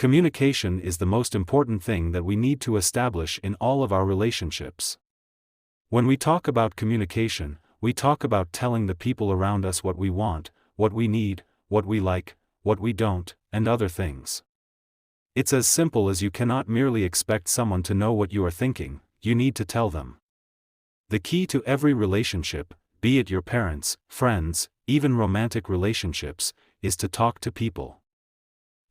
Communication is the most important thing that we need to establish in all of our relationships. When we talk about communication, we talk about telling the people around us what we want, what we need, what we like, what we don't, and other things. It's as simple as you cannot merely expect someone to know what you are thinking, you need to tell them. The key to every relationship, be it your parents, friends, even romantic relationships, is to talk to people.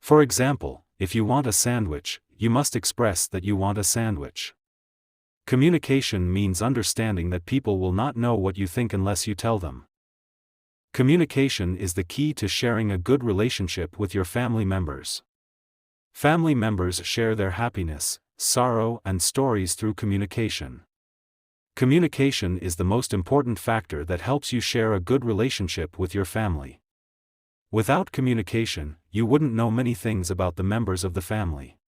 For example, if you want a sandwich, you must express that you want a sandwich. Communication means understanding that people will not know what you think unless you tell them. Communication is the key to sharing a good relationship with your family members. Family members share their happiness, sorrow, and stories through communication. Communication is the most important factor that helps you share a good relationship with your family. Without communication, you wouldn't know many things about the members of the family.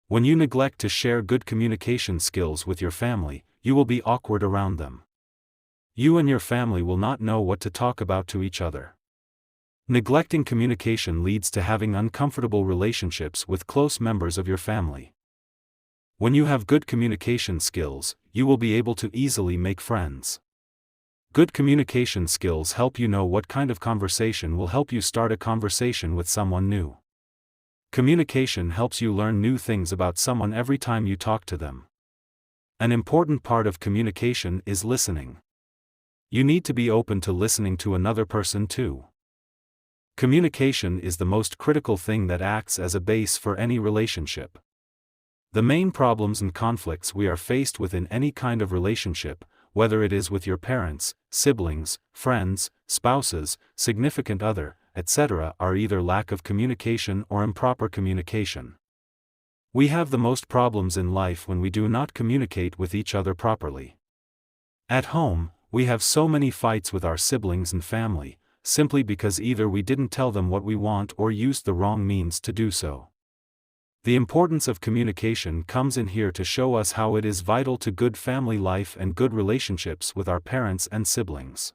When you neglect to share good communication skills with your family, you will be awkward around them. You and your family will not know what to talk about to each other. Neglecting communication leads to having uncomfortable relationships with close members of your family. When you have good communication skills, you will be able to easily make friends. Good communication skills help you know what kind of conversation will help you start a conversation with someone new. Communication helps you learn new things about someone every time you talk to them. An important part of communication is listening. You need to be open to listening to another person too. Communication is the most critical thing that acts as a base for any relationship. The main problems and conflicts we are faced with in any kind of relationship, whether it is with your parents, siblings, friends, spouses, significant other, etc., are either lack of communication or improper communication. We have the most problems in life when we do not communicate with each other properly. At home, we have so many fights with our siblings and family, simply because either we didn't tell them what we want or used the wrong means to do so. The importance of communication comes in here to show us how it is vital to good family life and good relationships with our parents and siblings.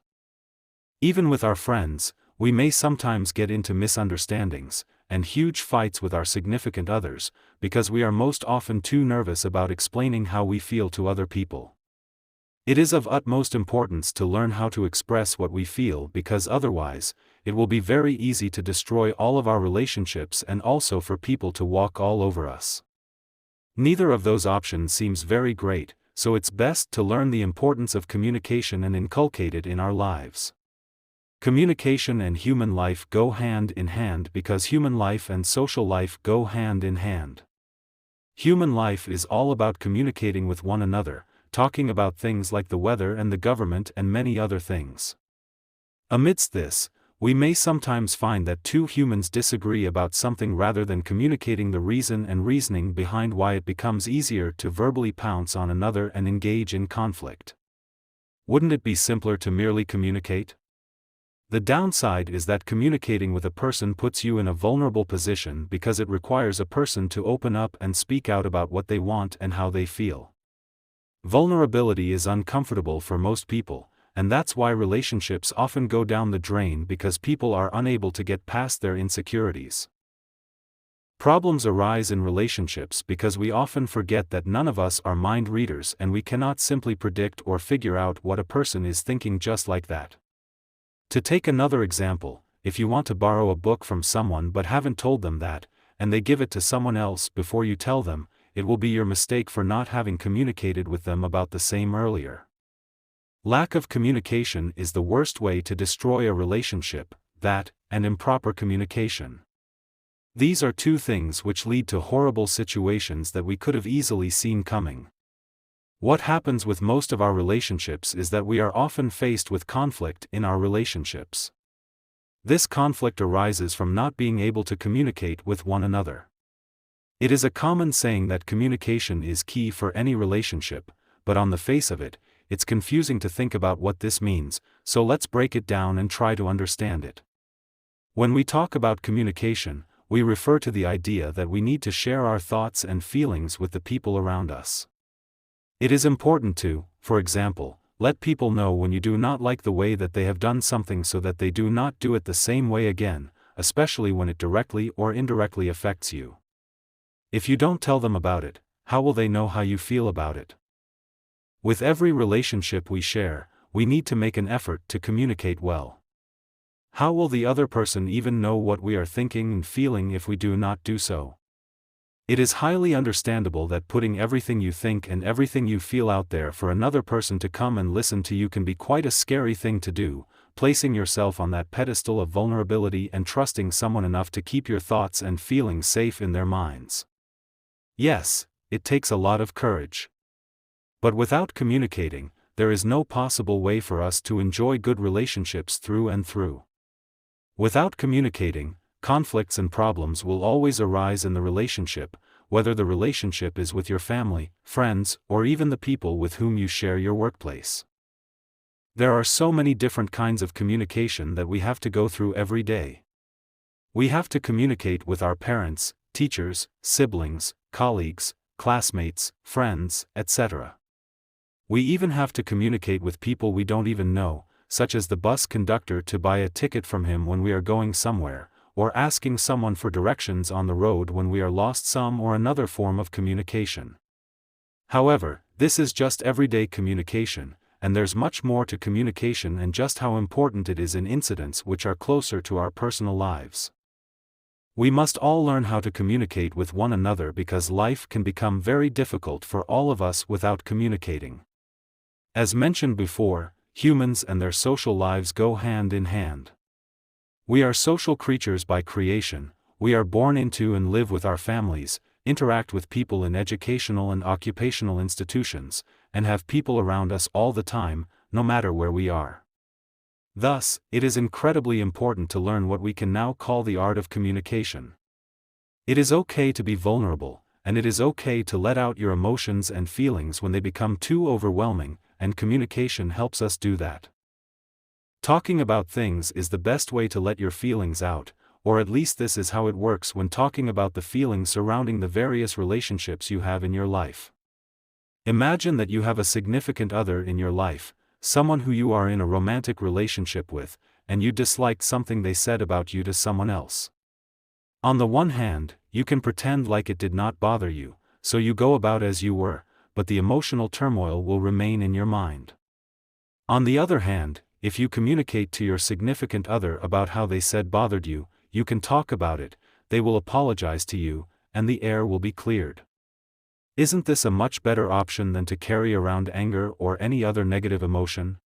Even with our friends, we may sometimes get into misunderstandings and huge fights with our significant others, because we are most often too nervous about explaining how we feel to other people. It is of utmost importance to learn how to express what we feel, because otherwise, it will be very easy to destroy all of our relationships and also for people to walk all over us. Neither of those options seems very great, so it's best to learn the importance of communication and inculcate it in our lives. Communication and human life go hand in hand because human life and social life go hand in hand. Human life is all about communicating with one another, talking about things like the weather and the government and many other things. Amidst this, we may sometimes find that two humans disagree about something rather than communicating the reason and reasoning behind why it becomes easier to verbally pounce on another and engage in conflict. Wouldn't it be simpler to merely communicate? The downside is that communicating with a person puts you in a vulnerable position because it requires a person to open up and speak out about what they want and how they feel. Vulnerability is uncomfortable for most people, and that's why relationships often go down the drain, because people are unable to get past their insecurities. Problems arise in relationships because we often forget that none of us are mind readers and we cannot simply predict or figure out what a person is thinking just like that. To take another example, if you want to borrow a book from someone but haven't told them that, and they give it to someone else before you tell them, it will be your mistake for not having communicated with them about the same earlier. Lack of communication is the worst way to destroy a relationship, that, and improper communication. These are two things which lead to horrible situations that we could have easily seen coming. What happens with most of our relationships is that we are often faced with conflict in our relationships. This conflict arises from not being able to communicate with one another. It is a common saying that communication is key for any relationship, but on the face of it, it's confusing to think about what this means, so let's break it down and try to understand it. When we talk about communication, we refer to the idea that we need to share our thoughts and feelings with the people around us. It is important to, for example, let people know when you do not like the way that they have done something so that they do not do it the same way again, especially when it directly or indirectly affects you. If you don't tell them about it, how will they know how you feel about it? With every relationship we share, we need to make an effort to communicate well. How will the other person even know what we are thinking and feeling if we do not do so? It is highly understandable that putting everything you think and everything you feel out there for another person to come and listen to you can be quite a scary thing to do, placing yourself on that pedestal of vulnerability and trusting someone enough to keep your thoughts and feelings safe in their minds. Yes, it takes a lot of courage. But without communicating, there is no possible way for us to enjoy good relationships through and through. Without communicating, conflicts and problems will always arise in the relationship, whether the relationship is with your family, friends, or even the people with whom you share your workplace. There are so many different kinds of communication that we have to go through every day. We have to communicate with our parents, teachers, siblings, colleagues, classmates, friends, etc. We even have to communicate with people we don't even know, such as the bus conductor to buy a ticket from him when we are going somewhere, or asking someone for directions on the road when we are lost, some or another form of communication. However, this is just everyday communication, and there's much more to communication and just how important it is in incidents which are closer to our personal lives. We must all learn how to communicate with one another because life can become very difficult for all of us without communicating. As mentioned before, humans and their social lives go hand in hand. We are social creatures by creation. We are born into and live with our families, interact with people in educational and occupational institutions, and have people around us all the time, no matter where we are. Thus, it is incredibly important to learn what we can now call the art of communication. It is okay to be vulnerable, and it is okay to let out your emotions and feelings when they become too overwhelming, and communication helps us do that. Talking about things is the best way to let your feelings out, or at least this is how it works when talking about the feelings surrounding the various relationships you have in your life. Imagine that you have a significant other in your life, someone who you are in a romantic relationship with, and you dislike something they said about you to someone else. On the one hand, you can pretend like it did not bother you, so you go about as you were, but the emotional turmoil will remain in your mind. On the other hand, if you communicate to your significant other about how they said bothered you, you can talk about it, they will apologize to you, and the air will be cleared. Isn't this a much better option than to carry around anger or any other negative emotion?